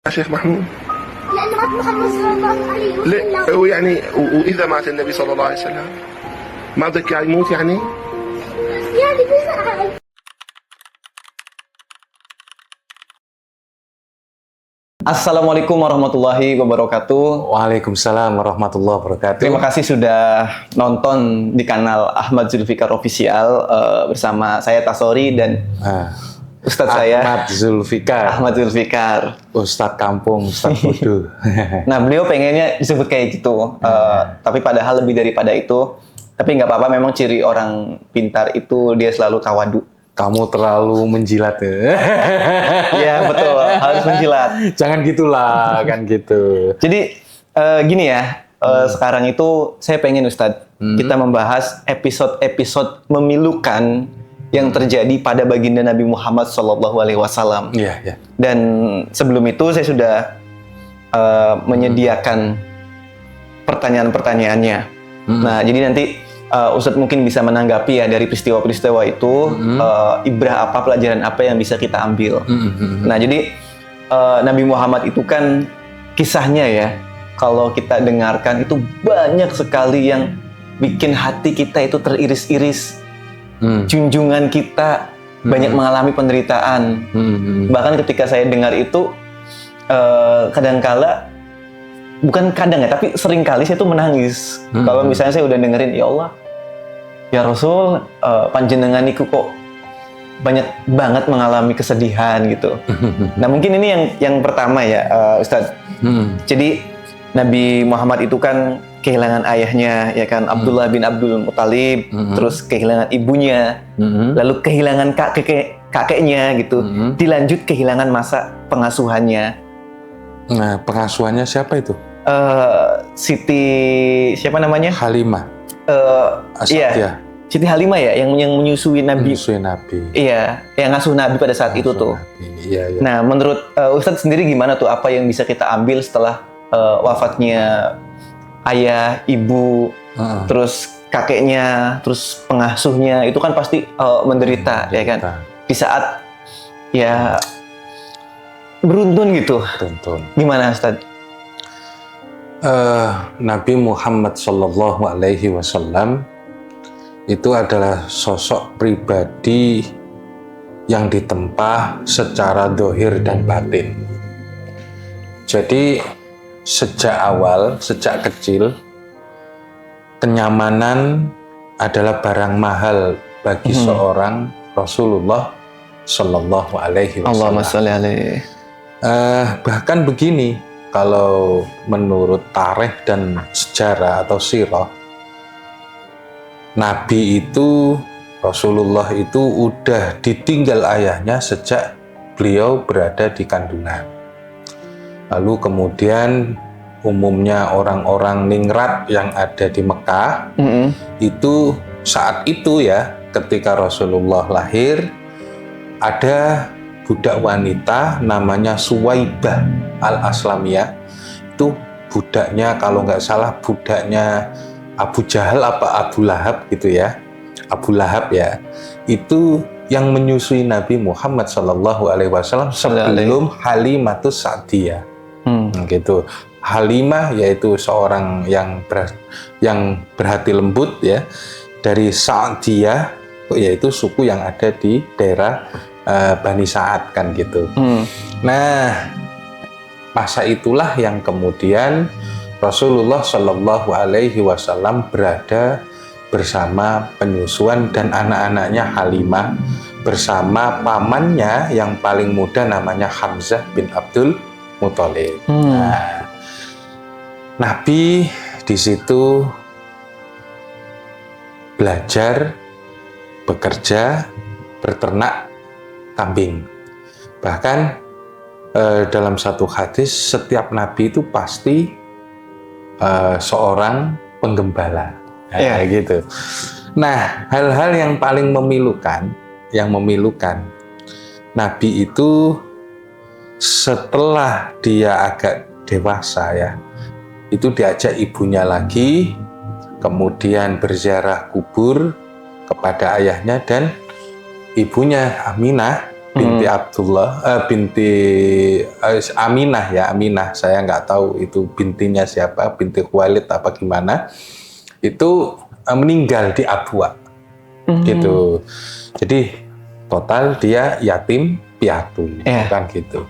شيخ محمود؟ لأن مات محمد صلى الله عليه وسلم. ويعني وإذا مات النبي صلى الله عليه وسلم ما بدك إياه يموت يعني؟ يعني بزعل. Assalamualaikum warahmatullahi wabarakatuh. Waalaikumsalam warahmatullahi wabarakatuh. Terima kasih sudah nonton di kanal Ahmad Zulfikar Official bersama saya Tasori dan Ustadz saya Ahmad Zulfikar. Ahmad Zulfikar. Ustadz kampung, Ustadz bodoh. Nah, beliau pengennya disebut kayak gitu, tapi padahal lebih daripada itu. Tapi nggak apa-apa, memang ciri orang pintar itu dia selalu tawadu. Kamu terlalu menjilat ya. Iya betul, harus menjilat. Jangan gitulah, kan gitu. Jadi gini ya, sekarang itu saya pengen Ustadz, kita membahas episode-episode memilukan yang terjadi pada baginda Nabi Muhammad SAW. Iya, iya. Dan sebelum itu saya sudah menyediakan pertanyaan-pertanyaannya. Nah, jadi nanti Ustadz mungkin bisa menanggapi ya dari peristiwa-peristiwa itu, ibrah apa, pelajaran apa yang bisa kita ambil. Nah, jadi Nabi Muhammad itu kan kisahnya ya, kalau kita dengarkan itu banyak sekali yang bikin hati kita itu teriris-iris. Junjungan kita banyak mengalami penderitaan. Bahkan ketika saya dengar itu, kadangkala, bukan kadang ya, tapi seringkali saya tuh menangis. Kalau misalnya saya udah dengerin, ya Allah, ya Rasul, panjenengan niku kok banyak banget mengalami kesedihan gitu. Nah mungkin ini yang pertama ya, Ustadz. Jadi Nabi Muhammad itu kan kehilangan ayahnya, ya kan, Abdullah bin Abdul Muthalib, terus kehilangan ibunya, lalu kehilangan kakeknya gitu, dilanjut kehilangan masa pengasuhannya. Nah, pengasuhannya siapa itu? Siti siapa namanya? Halimah. Iya, Siti Halimah ya, yang menyusui Nabi. Menyusui Nabi. Iya, yang ngasuh Nabi pada saat itu tuh. Iya, iya. Nah, menurut Ustadz sendiri gimana tuh, apa yang bisa kita ambil setelah wafatnya ayah, ibu, terus kakeknya, terus pengasuhnya, itu kan pasti menderita, ya kan? Di saat ya beruntun gitu. Beruntun. Gimana Ustadz? Nabi Muhammad Sallallahu Alaihi Wasallam itu adalah sosok pribadi yang ditempa secara dohir dan batin. Jadi sejak awal, sejak kecil, kenyamanan adalah barang mahal bagi seorang Rasulullah Sallallahu Alaihi Wasallam. Allahumma sholli alaihi. Bahkan begini, kalau menurut tarikh dan sejarah atau sirah, Nabi itu, Rasulullah itu udah ditinggal ayahnya sejak beliau berada di kandungan. Lalu kemudian umumnya orang-orang ningrat yang ada di Mekah, itu saat itu ya, ketika Rasulullah lahir, ada budak wanita namanya Suwaibah al-Aslamiyah. Itu budaknya, kalau nggak salah budaknya Abu Jahal apa Abu Lahab gitu ya, Abu Lahab ya, itu yang menyusui Nabi Muhammad Sallallahu Alaihi Wasallam sebelum Halimatus Sa'diyah. Gitu. Halimah yaitu seorang yang berhati lembut ya, dari Sa'diyah yaitu suku yang ada di daerah Bani Sa'ad kan gitu. Nah, masa itulah yang kemudian Rasulullah Shallallahu Alaihi Wasallam berada bersama penyusuan dan anak-anaknya Halimah bersama pamannya yang paling muda namanya Hamzah bin Abdul Muthalib. Nah, Nabi di situ belajar, bekerja, berternak kambing. Bahkan dalam satu hadis, setiap nabi itu pasti seorang penggembala. Kayak gitu. Nah, hal-hal yang paling memilukan, Nabi itu setelah dia agak dewasa ya, itu diajak ibunya lagi, kemudian berziarah kubur kepada ayahnya dan ibunya Aminah binti Abdullah, binti Aminah ya, Aminah. Saya nggak tahu itu bintinya siapa, binti Khuwailid apa gimana. Itu meninggal di Abwa, gitu. Jadi total dia yatim piatu, kan gitu.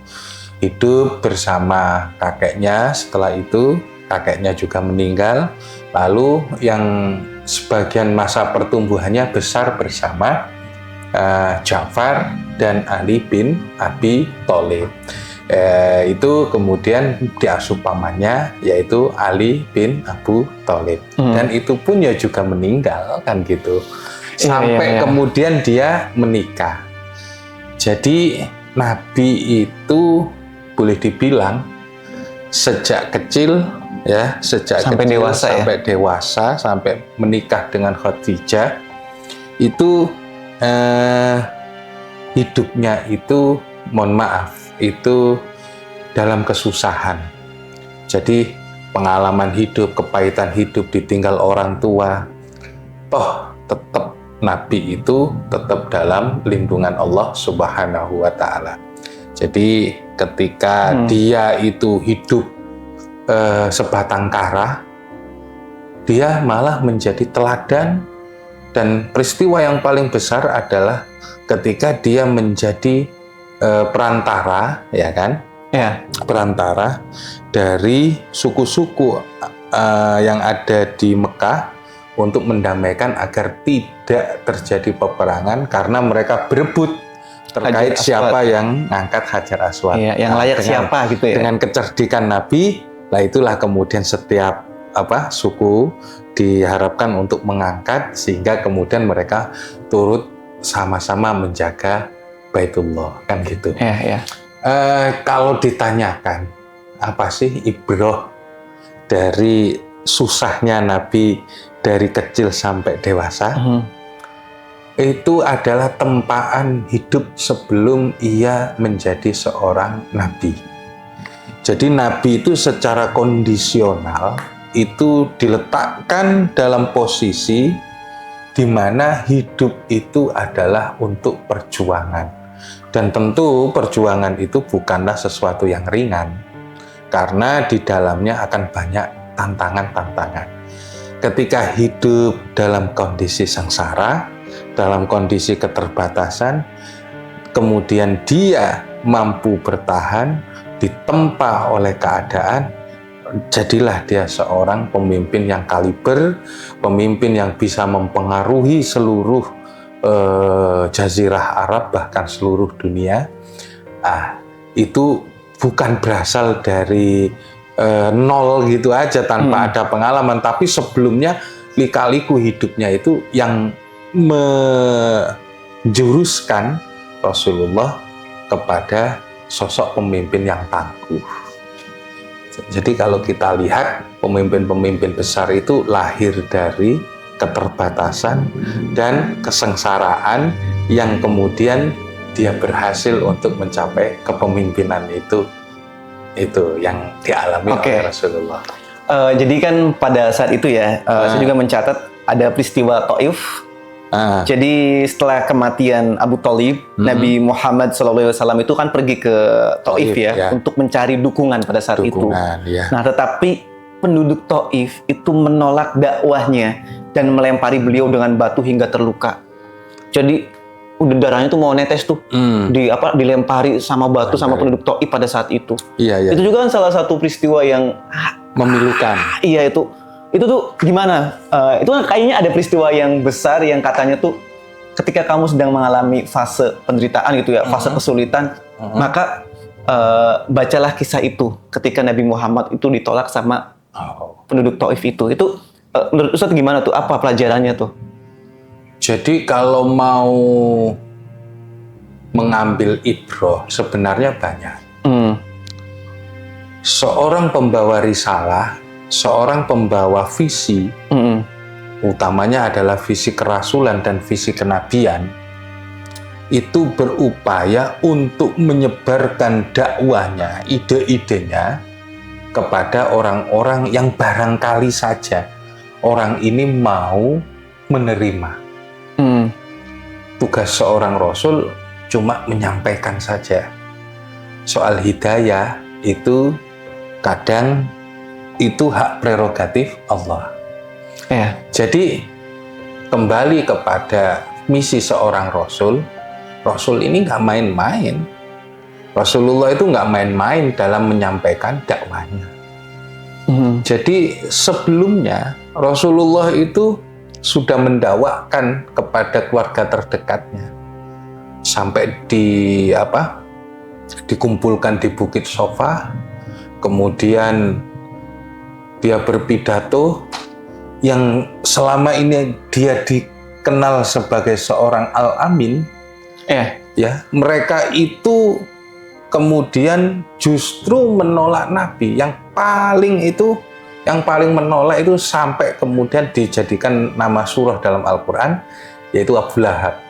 Hidup bersama kakeknya. Setelah itu kakeknya juga meninggal. Lalu yang sebagian masa pertumbuhannya besar bersama Ja'far dan Ali bin Abi Thalib. Itu kemudian diasuh pamannya, yaitu Ali bin Abu Thalib. Dan itu pun ya juga meninggal, kan gitu. Sampai kemudian dia menikah. Jadi Nabi itu boleh dibilang sejak kecil ya, sejak sampai kecil dewasa, sampai dewasa, sampai menikah dengan Khadijah, itu hidupnya itu, mohon maaf, itu dalam kesusahan. Jadi pengalaman hidup, kepahitan hidup, ditinggal orang tua, toh tetap Nabi itu tetap dalam lindungan Allah Subhanahu wa Ta'ala. Jadi ketika dia itu hidup sebatang kara, dia malah menjadi teladan. Dan peristiwa yang paling besar adalah ketika dia menjadi perantara, ya kan? Ya. Perantara dari suku-suku yang ada di Mekah untuk mendamaikan agar tidak terjadi peperangan karena mereka berebut terkait siapa yang ngangkat Hajar Aswad. Iya, yang layak siapa gitu ya. Dengan kecerdikan Nabi, lah itulah kemudian setiap suku diharapkan untuk mengangkat sehingga kemudian mereka turut sama-sama menjaga Baitullah, kan gitu. Kalau ditanyakan apa sih ibroh dari susahnya Nabi dari kecil sampai dewasa, itu adalah tempaan hidup sebelum ia menjadi seorang Nabi. Jadi Nabi itu secara kondisional itu diletakkan dalam posisi di mana hidup itu adalah untuk perjuangan. Dan tentu perjuangan itu bukanlah sesuatu yang ringan, karena di dalamnya akan banyak tantangan-tantangan. Ketika hidup dalam kondisi sengsara, dalam kondisi keterbatasan, kemudian dia mampu bertahan, ditempa oleh keadaan, jadilah dia seorang pemimpin yang kaliber, pemimpin yang bisa mempengaruhi seluruh jazirah Arab, bahkan seluruh dunia. Itu bukan berasal dari nol gitu aja tanpa ada pengalaman, tapi sebelumnya lika-liku hidupnya itu yang menjuruskan Rasulullah kepada sosok pemimpin yang tangguh. Jadi kalau kita lihat pemimpin-pemimpin besar itu lahir dari keterbatasan dan kesengsaraan yang kemudian dia berhasil untuk mencapai kepemimpinan itu yang dialami oleh Rasulullah. Jadi kan pada saat itu ya, saya juga mencatat ada peristiwa Taif. Jadi setelah kematian Abu Thalib, Nabi Muhammad SAW itu kan pergi ke Taif ya, untuk mencari dukungan pada saat itu. Nah, tetapi penduduk Taif itu menolak dakwahnya dan melempari beliau dengan batu hingga terluka. Jadi udah darahnya tuh mau netes tuh, dilempari sama batu sama penduduk Taif pada saat itu. Itu juga kan salah satu peristiwa yang memilukan. Iya, itu tuh gimana? Itu kan kayaknya ada peristiwa yang besar yang katanya tuh ketika kamu sedang mengalami fase penderitaan gitu ya, fase kesulitan, maka bacalah kisah itu ketika Nabi Muhammad itu ditolak sama penduduk Taif itu. Itu menurut Ustadz gimana tuh? Apa pelajarannya tuh? Jadi kalau mau mengambil ibroh sebenarnya banyak. Seorang pembawa risalah, seorang pembawa visi, utamanya adalah visi kerasulan dan visi kenabian, itu berupaya untuk menyebarkan dakwahnya, ide-idenya kepada orang-orang yang barangkali saja orang ini mau menerima. Tugas seorang rasul cuma menyampaikan saja. Soal hidayah itu kadang itu hak prerogatif Allah. Ya. Jadi kembali kepada misi seorang Rasul, Rasul ini nggak main-main. Rasulullah itu nggak main-main dalam menyampaikan dakwahnya. Jadi sebelumnya Rasulullah itu sudah mendakwakan kepada keluarga terdekatnya sampai dikumpulkan di Bukit Sofa, kemudian dia berpidato yang selama ini dia dikenal sebagai seorang Al-Amin. Ya, mereka itu kemudian justru menolak Nabi. Yang paling menolak itu sampai kemudian dijadikan nama surah dalam Al-Quran, yaitu Abu Lahab.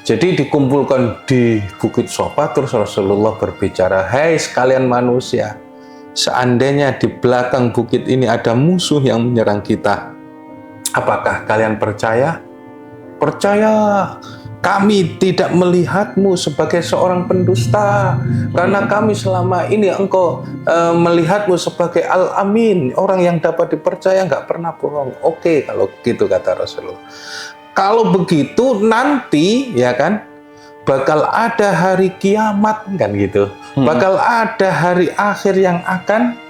Jadi dikumpulkan di Bukit Sofa, terus Rasulullah berbicara, "Hai sekalian manusia, seandainya di belakang bukit ini ada musuh yang menyerang kita, apakah kalian percaya? Percaya. Kami tidak melihatmu sebagai seorang pendusta, karena kami selama ini engkau melihatmu sebagai Al-Amin, orang yang dapat dipercaya, nggak pernah bohong." Oke, kalau gitu kata Rasulullah. Kalau begitu nanti ya kan bakal ada hari kiamat kan gitu, bakal ada hari akhir yang akan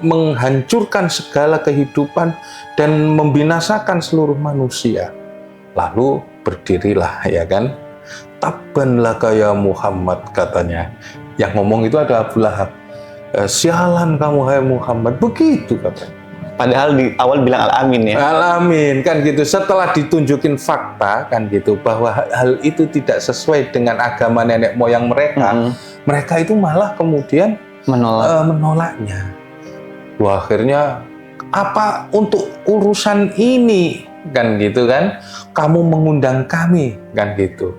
menghancurkan segala kehidupan dan membinasakan seluruh manusia. Lalu berdirilah ya kan, "Tabban laka ya Muhammad," katanya. Yang ngomong itu ada Abu Lahab. "Sialan kamu hai Muhammad," begitu katanya. Padahal di awal bilang Al-Amin ya. Al-Amin kan gitu. Setelah ditunjukin fakta kan gitu bahwa hal itu tidak sesuai dengan agama nenek moyang mereka, mereka itu malah kemudian menolaknya. Wah, akhirnya apa untuk urusan ini kan gitu kan, kamu mengundang kami kan gitu.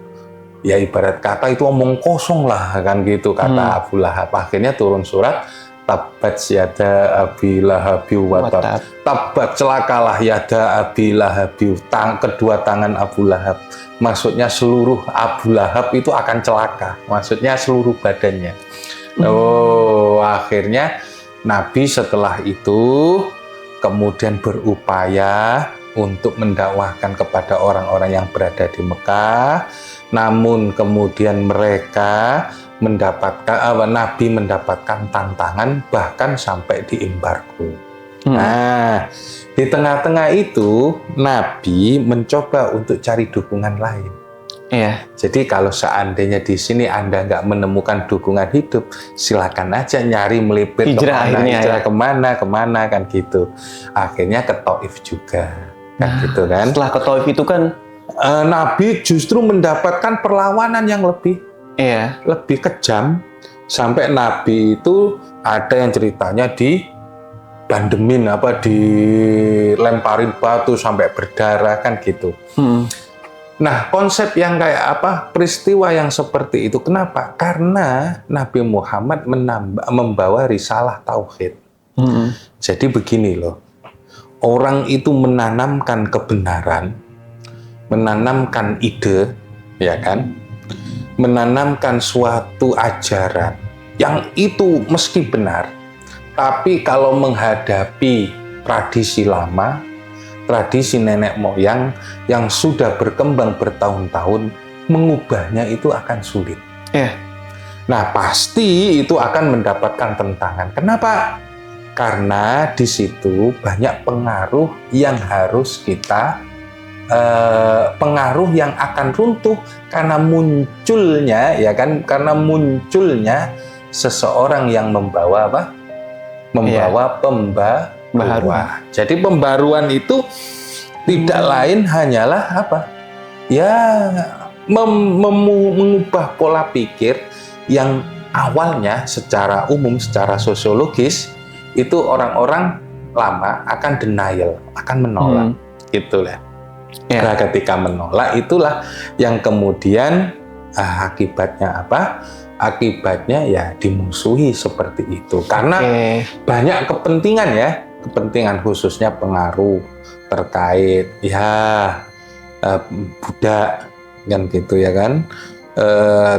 Ya ibarat kata itu omong kosong lah kan gitu kata Abu Lahab. Akhirnya turun surat, "Tabbat yada Abi Lahabi wa tab." Tabbat, celakalah yada Abi Lahabi, kedua tangan Abu Lahab. Maksudnya seluruh Abu Lahab itu akan celaka. Maksudnya seluruh badannya. Oh, akhirnya Nabi setelah itu kemudian berupaya untuk mendakwahkan kepada orang-orang yang berada di Mekah, namun kemudian mereka Nabi mendapatkan tantangan bahkan sampai diembargo. Nah, di tengah-tengah itu Nabi mencoba untuk cari dukungan lain. Iya. Jadi kalau seandainya di sini Anda nggak menemukan dukungan hidup, silakan aja nyari melipir kemana kan gitu. Akhirnya ke Taif juga. Kan gitu kan. Setelah ke Taif itu kan Nabi justru mendapatkan perlawanan yang lebih kejam, sampai Nabi itu ada yang ceritanya dibandemin dilemparin batu sampai berdarah kan gitu. Nah, konsep yang kayak peristiwa yang seperti itu kenapa? Karena Nabi Muhammad membawa risalah tauhid. Jadi begini loh. Orang itu menanamkan kebenaran, menanamkan ide, ya kan? Menanamkan suatu ajaran yang itu meski benar, tapi kalau menghadapi tradisi lama, tradisi nenek moyang yang sudah berkembang bertahun-tahun, mengubahnya itu akan sulit. Nah, pasti itu akan mendapatkan tentangan. Kenapa? Karena di situ banyak pengaruh yang harus kita pengaruh yang akan runtuh karena munculnya seseorang yang membawa pembaruan. Jadi pembaruan itu tidak lain hanyalah mengubah pola pikir yang awalnya secara umum, secara sosiologis itu orang-orang lama akan denial, akan menolak, gitulah. Nah, ketika menolak itulah yang kemudian akibatnya Akibatnya ya dimusuhi seperti itu. Karena banyak kepentingan khususnya pengaruh terkait budak kan gitu ya kan,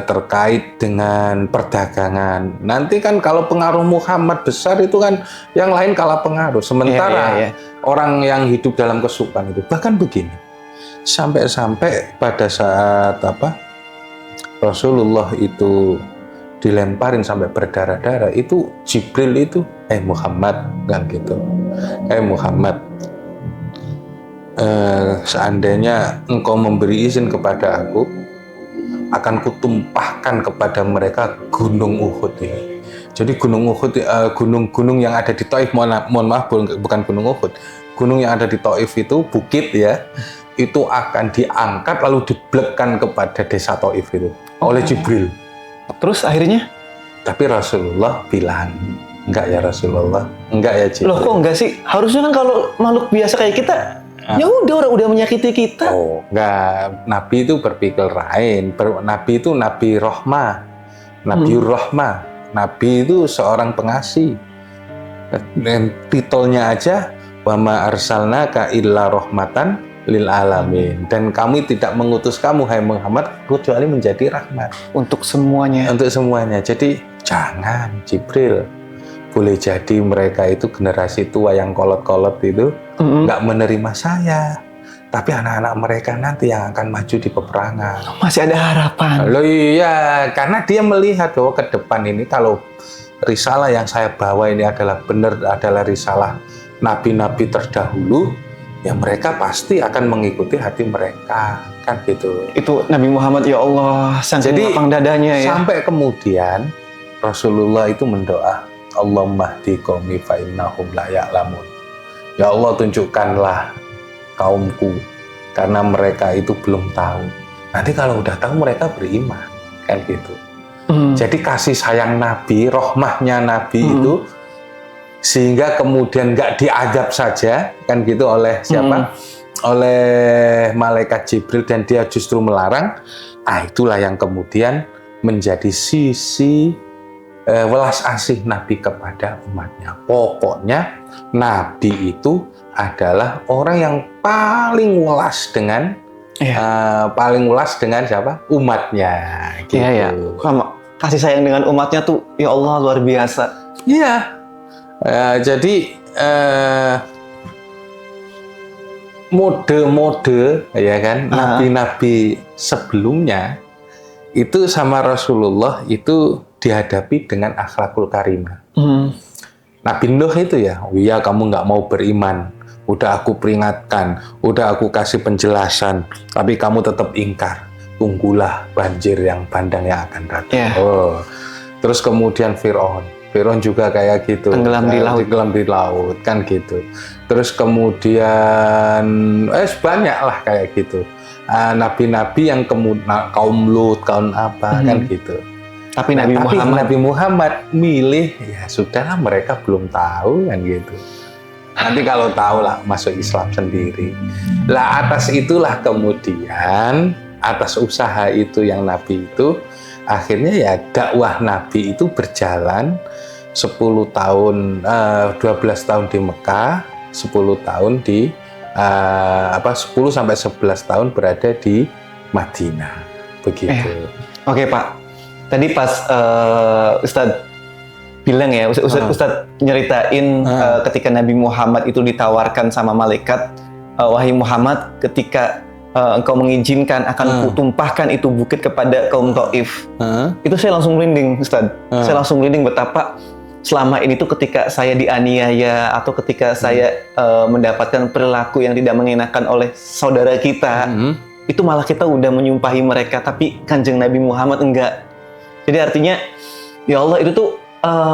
terkait dengan perdagangan. Nanti kan kalau pengaruh Muhammad besar itu kan yang lain kalah pengaruh. Sementara orang yang hidup dalam kesukaan itu, bahkan begini, sampai-sampai pada saat Rasulullah itu dilemparin sampai berdarah-darah, itu Jibril itu, Muhammad, kan gitu, Muhammad, seandainya engkau memberi izin kepada aku, akan kutumpahkan kepada mereka gunung Uhud ini. Jadi gunung Uhud, gunung-gunung yang ada di Taif, mohon maaf, bukan gunung Uhud, gunung yang ada di Taif itu, bukit ya, itu akan diangkat lalu diblekkan kepada desa Taif itu oleh Jibril. Terus akhirnya? Tapi Rasulullah bilang, enggak ya Rasulullah, enggak ya Jibril. Loh kok enggak sih? Harusnya kan kalau makhluk biasa kayak kita, ya udah orang udah menyakiti kita. Oh, enggak. Nabi itu berpikir lain. Nabi itu Nabi Rahmah, Nabiur Rahmah. Nabi itu seorang pengasih. Dan titelnya aja, wa ma arsalnaka illa rahmatan lil alamin, dan kami tidak mengutus kamu hai Muhammad kecuali menjadi rahmat untuk semuanya. Untuk semuanya. Jadi jangan Jibril, boleh jadi mereka itu generasi tua yang kolot-kolot itu nggak menerima saya, tapi anak-anak mereka nanti yang akan maju di peperangan. Masih ada harapan. Loh iya, karena dia melihat bahwa ke depan ini kalau risalah yang saya bawa ini adalah benar, adalah risalah nabi-nabi terdahulu, ya mereka pasti akan mengikuti hati mereka, kan gitu. Itu Nabi Muhammad, ya Allah, saking lapang dadanya ya. Sampai kemudian Rasulullah itu mendoa, Allahumma hdi qaumi fa innahum la ya'lamun. Ya Allah, tunjukkanlah kaumku karena mereka itu belum tahu. Nanti kalau udah tahu mereka beriman, kan gitu. Jadi kasih sayang Nabi, rahmahnya Nabi itu, sehingga kemudian nggak diadab saja, kan gitu, oleh siapa? Oleh malaikat Jibril, dan dia justru melarang. Itulah yang kemudian menjadi sisi welas asih Nabi kepada umatnya. Pokoknya Nabi itu adalah orang yang paling welas dengan siapa? Umatnya. Gitu. Iya. Kasih sayang dengan umatnya tuh, ya Allah, luar biasa. Iya. Jadi mode-mode ya kan, nabi-nabi sebelumnya itu sama Rasulullah itu dihadapi dengan akhlakul karimah. Nabi Nuh itu ya, iya kamu nggak mau beriman, udah aku peringatkan, udah aku kasih penjelasan, tapi kamu tetap ingkar, tunggulah banjir yang bandang yang akan datang. Terus kemudian Fir'aun juga kayak gitu, tenggelam di laut kan gitu. Terus kemudian banyak lah kayak gitu, nabi-nabi yang kaum Lut, kaum apa kan gitu. Tapi Nabi Muhammad milih, ya sudahlah, mereka belum tahu kan gitu. Nanti kalau tahu lah masuk Islam sendiri. Lah atas itulah kemudian, atas usaha itu yang Nabi itu, akhirnya ya dakwah Nabi itu berjalan 10 tahun, 12 tahun di Mekah, 10 tahun di 10 sampai 11 tahun berada di Madinah. Begitu. Oke, Pak. Tadi pas Ustadz bilang ya, Ustadz nyeritain ketika Nabi Muhammad itu ditawarkan sama malaikat, wahai Muhammad, ketika engkau mengizinkan akan kutumpahkan itu bukit kepada kaum Taif. Itu saya langsung merinding, Ustadz. Saya langsung merinding betapa selama ini tuh ketika saya dianiaya atau ketika saya mendapatkan perilaku yang tidak mengenakan oleh saudara kita, itu malah kita udah menyumpahi mereka, tapi Kanjeng Nabi Muhammad enggak. Jadi artinya, ya Allah, itu tuh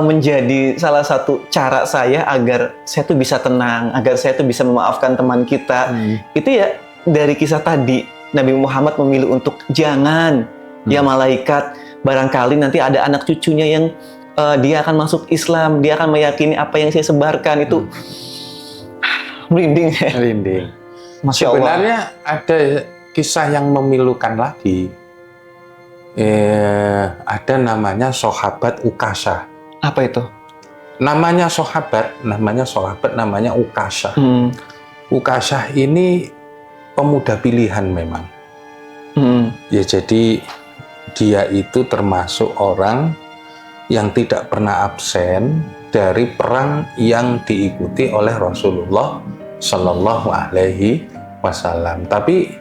menjadi salah satu cara saya agar saya tuh bisa tenang, agar saya tuh bisa memaafkan teman kita. Itu ya dari kisah tadi, Nabi Muhammad memilih untuk jangan, ya malaikat, barangkali nanti ada anak cucunya yang dia akan masuk Islam, dia akan meyakini apa yang saya sebarkan. Itu merinding. Merinding. Masya Allah. Sebenarnya ada kisah yang memilukan lagi. Ada namanya sahabat Ukasha. Apa itu? Namanya sahabat namanya Ukasha. Ukasha ini pemuda pilihan memang. Ya jadi dia itu termasuk orang yang tidak pernah absen dari perang yang diikuti oleh Rasulullah Shallallahu Alaihi Wasallam. Tapi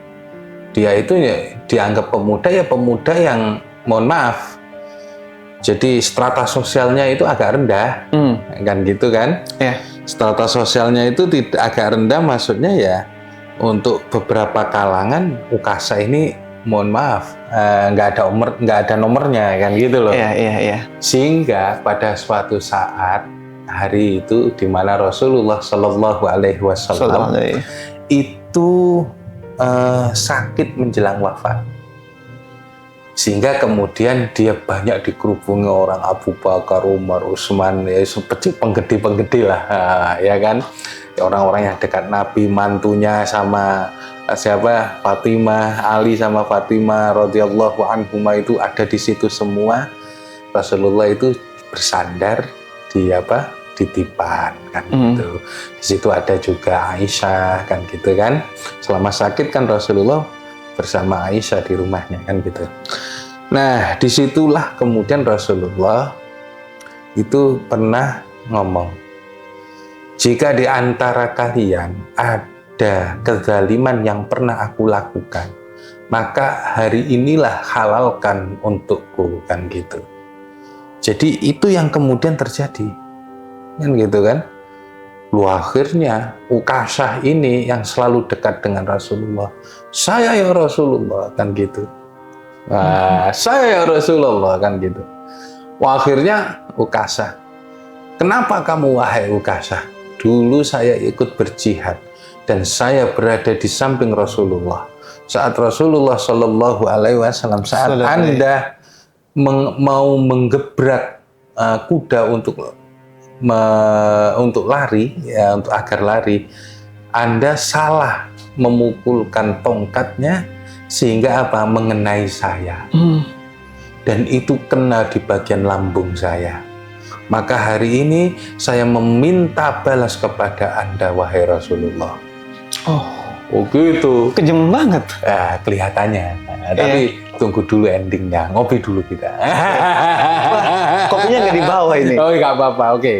dia itu ya dianggap pemuda, ya pemuda yang mohon maaf, jadi strata sosialnya itu agak rendah, kan gitu kan? Ya. Strata sosialnya itu tidak agak rendah, maksudnya ya untuk beberapa kalangan Ukasa ini mohon maaf nggak ada nomornya, kan gitu loh. Iya. Sehingga pada suatu saat hari itu di mana Rasulullah Shallallahu Alaihi Wasallam itu sakit menjelang wafat, sehingga kemudian dia banyak dikerubungi orang Abu Bakar, Umar, Utsman, ya seperti penggede lah, ya kan, orang-orang yang dekat Nabi, mantunya sama siapa, Fatimah, Ali sama Fatimah radhiyallahu anhuma itu ada di situ semua. Rasulullah itu bersandar di di tipan, kan gitu. Di situ ada juga Aisyah, kan gitu kan. Selama sakit kan Rasulullah bersama Aisyah di rumahnya, kan gitu. Nah, disitulah kemudian Rasulullah itu pernah ngomong, jika di antara kalian ada kezaliman yang pernah aku lakukan, maka hari inilah halalkan untukku, kan gitu. Jadi itu yang kemudian terjadi, kan gitu kan. Lu akhirnya Ukasah ini yang selalu dekat dengan Rasulullah, saya ya Rasulullah, kan gitu. Nah, saya ya Rasulullah, kan gitu. Wah, akhirnya Ukasah, kenapa kamu wahai Ukasah? Dulu saya ikut berjihad dan saya berada di samping Rasulullah saat Rasulullah Shallallahu Alaihi Wasallam, saat Anda mau menggebrak kuda untuk lari, ya, untuk agar lari, Anda salah memukulkan tongkatnya sehingga mengenai saya, dan itu kena di bagian lambung saya. Maka hari ini saya meminta balas kepada Anda wahai Rasulullah. Oh gitu. Kejem banget. Kelihatannya. Tapi tunggu dulu endingnya, ngopi dulu kita. Kopinya nggak dibawa ini. Oh, nggak apa-apa, oke.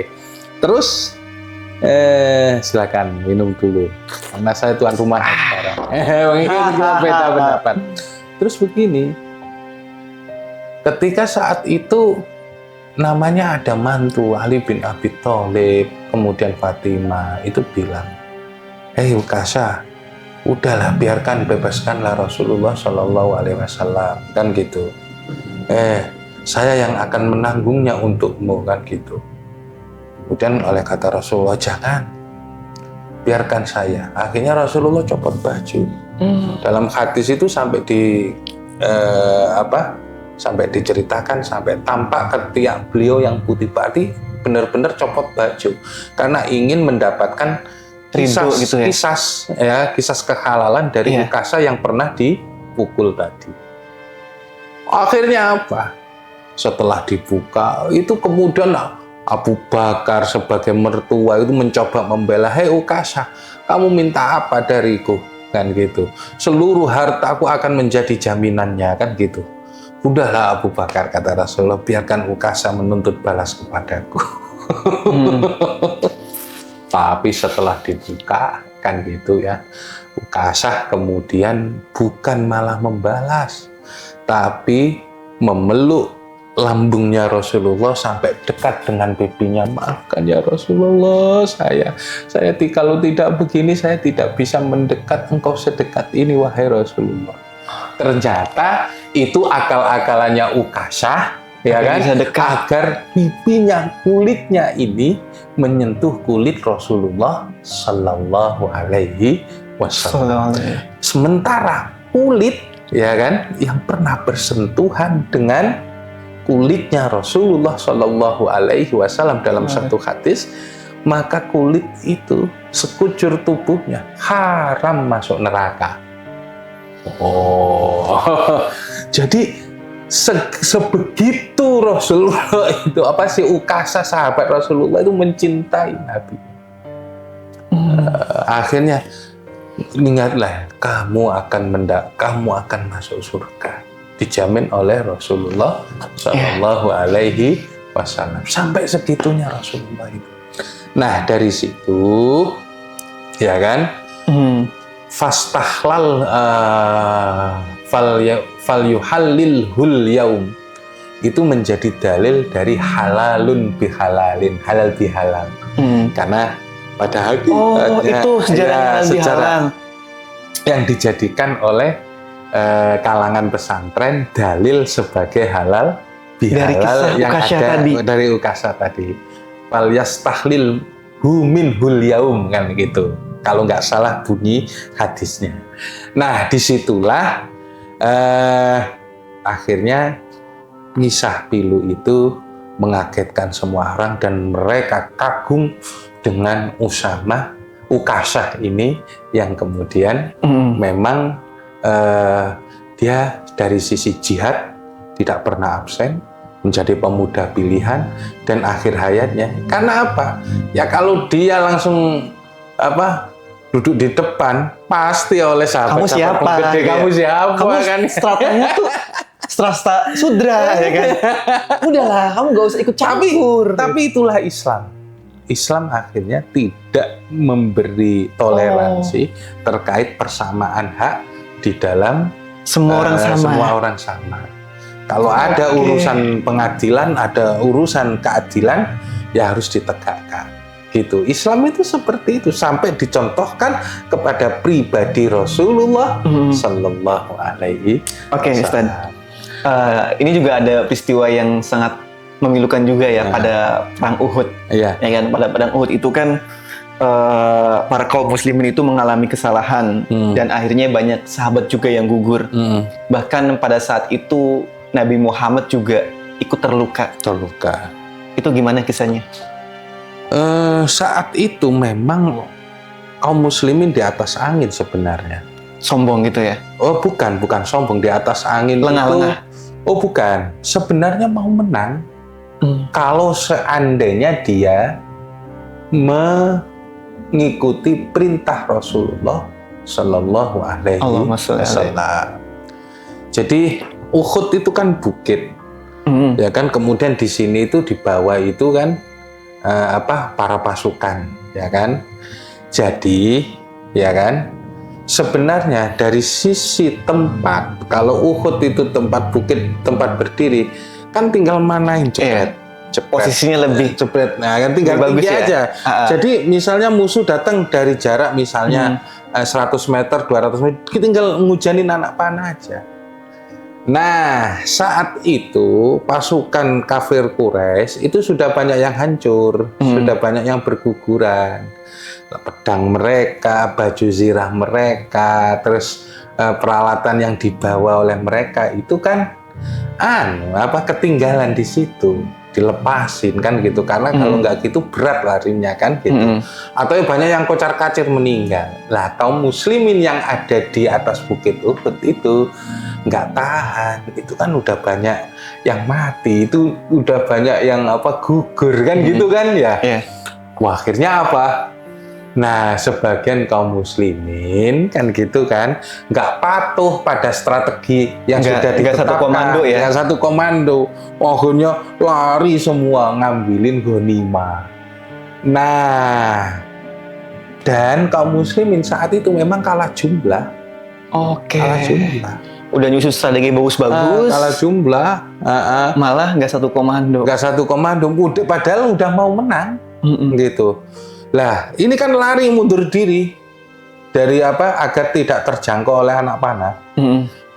Terus silakan minum dulu, karena saya tuan rumah sekarang. Kita beda pendapat. Terus begini, ketika saat itu namanya ada mantu Ali bin Abi Thalib, kemudian Fatimah itu bilang, hei Ukasha, udahlah biarkan, bebaskanlah Rasulullah Shallallahu Alaihi Wasallam, kan gitu. Saya yang akan menanggungnya untukmu, kan gitu. Kemudian oleh kata Rasulullah, jangan, biarkan saya. Akhirnya Rasulullah copot baju. Dalam hadis itu sampai sampai diceritakan, sampai tampak ketiak beliau yang putih padi benar-benar copot baju karena ingin mendapatkan kisas kehalalan dari Ukasha yang pernah dipukul tadi. Akhirnya apa? Setelah dibuka itu kemudian Abu Bakar sebagai mertua itu mencoba membela, hei Ukasha, kamu minta apa dariku, kan gitu. Seluruh hartaku akan menjadi jaminannya, kan gitu. Udahlah Abu Bakar, kata Rasulullah, biarkan Ukasha menuntut balas kepadaku. Tapi setelah dibuka, kan gitu ya, Ukasha kemudian bukan malah membalas, tapi memeluk lambungnya Rasulullah sampai dekat dengan pipinya. Maafkan ya Rasulullah, saya kalau tidak begini saya tidak bisa mendekat engkau sedekat ini wahai Rasulullah. Ternyata itu akal-akalannya Ukasha, ya kan, agar pipinya, kulitnya ini menyentuh kulit Rasulullah Sallallahu Alaihi Wasallam. Sementara kulit, ya kan, yang pernah bersentuhan dengan kulitnya Rasulullah Shallallahu Alaihi Wasallam dalam satu hadis, maka kulit itu sekujur tubuhnya haram masuk neraka. Oh, jadi sebegitu Rasulullah itu, Ukasha sahabat Rasulullah itu mencintai Nabi. Akhirnya ingatlah kamu akan masuk surga, dijamin oleh Rasulullah Shallallahu Alaihi Wasallam. Sampai segitunya Rasulullah itu. Nah dari situ ya kan, fastahlal fal yuhallilhul yaum, itu menjadi dalil dari halalun bihalalin, halal bihalal. Karena pada hakikatnya itu sejarah halal bihalal yang dijadikan oleh kalangan pesantren dalil sebagai halal bihalal yang ada dari Ukasha tadi. Fal yastahlil hu minhul yaum, kan gitu. Kalau nggak salah bunyi hadisnya. Nah disitulah akhirnya kisah pilu itu mengagetkan semua orang dan mereka kagum dengan Ukasha ini yang kemudian memang dia dari sisi jihad tidak pernah absen, menjadi pemuda pilihan dan akhir hayatnya. Karena apa? Ya kalau dia langsung duduk di depan pasti oleh sahabat kamu siapa? Kamu siapa? Kamu kan? Stratanya tuh strata sudra ya kan. Udahlah, kamu gak usah ikut campur. Tapi itulah Islam. Islam akhirnya tidak memberi toleransi terkait persamaan hak di dalam semua orang sama. Semua orang sama. Kalau ada urusan pengadilan, ada urusan keadilan, ya harus ditegakkan. Gitu. Islam itu seperti itu sampai dicontohkan kepada pribadi Rasulullah Sallallahu Alaihi Wasallam. Ustaz. Ini juga ada peristiwa yang sangat memilukan juga ya pada perang Uhud. Ya kan, pada perang Uhud itu kan para kaum muslimin itu mengalami kesalahan dan akhirnya banyak sahabat juga yang gugur. Bahkan pada saat itu Nabi Muhammad juga ikut terluka. Itu gimana kisahnya? Saat itu memang kaum muslimin di atas angin sebenarnya. Sombong gitu ya? Oh bukan sombong, di atas angin. Lengah-lengah. Oh bukan, sebenarnya mau menang. Kalau seandainya dia mengikuti perintah Rasulullah Sallallahu Alaihi Wasallam. Jadi Uhud itu kan bukit, ya kan. Kemudian di sini itu di bawah itu kan para pasukan, ya kan. Jadi, ya kan. Sebenarnya dari sisi tempat, kalau Uhud itu tempat bukit, tempat berdiri, kan tinggal manain jepret. Posisinya lebih jepret. Nah, kan tinggal tinggi ya? aja. Jadi misalnya musuh datang dari jarak misalnya 100 meter, 200 meter, kita tinggal ngujanin anak panah aja. Nah, saat itu pasukan kafir Quraisy itu sudah banyak yang hancur, sudah banyak yang berguguran. Pedang mereka, baju zirah mereka, terus peralatan yang dibawa oleh mereka itu kan ketinggalan di situ, dilepasin kan gitu. Karena kalau nggak gitu berat larinya kan gitu. Atau banyak yang kocar-kacir meninggal. Lah kaum muslimin yang ada di atas bukit Uhud itu nggak tahan, itu kan udah banyak yang mati, itu udah banyak yang gugur kan gitu kan ya. Wah, akhirnya apa? Nah, sebagian kaum muslimin kan gitu kan nggak patuh pada strategi yang sudah ditetapkan. Satu komando ya. Satu komando, akhirnya lari semua ngambilin ghanimah. Nah, dan kaum muslimin saat itu memang kalah jumlah. Kalah jumlah. Udah nyusun strategi bagus-bagus. Kalah jumlah. Malah nggak satu komando. Padahal udah mau menang. Gitu. Lah, ini kan lari mundur diri dari agar tidak terjangkau oleh anak panah.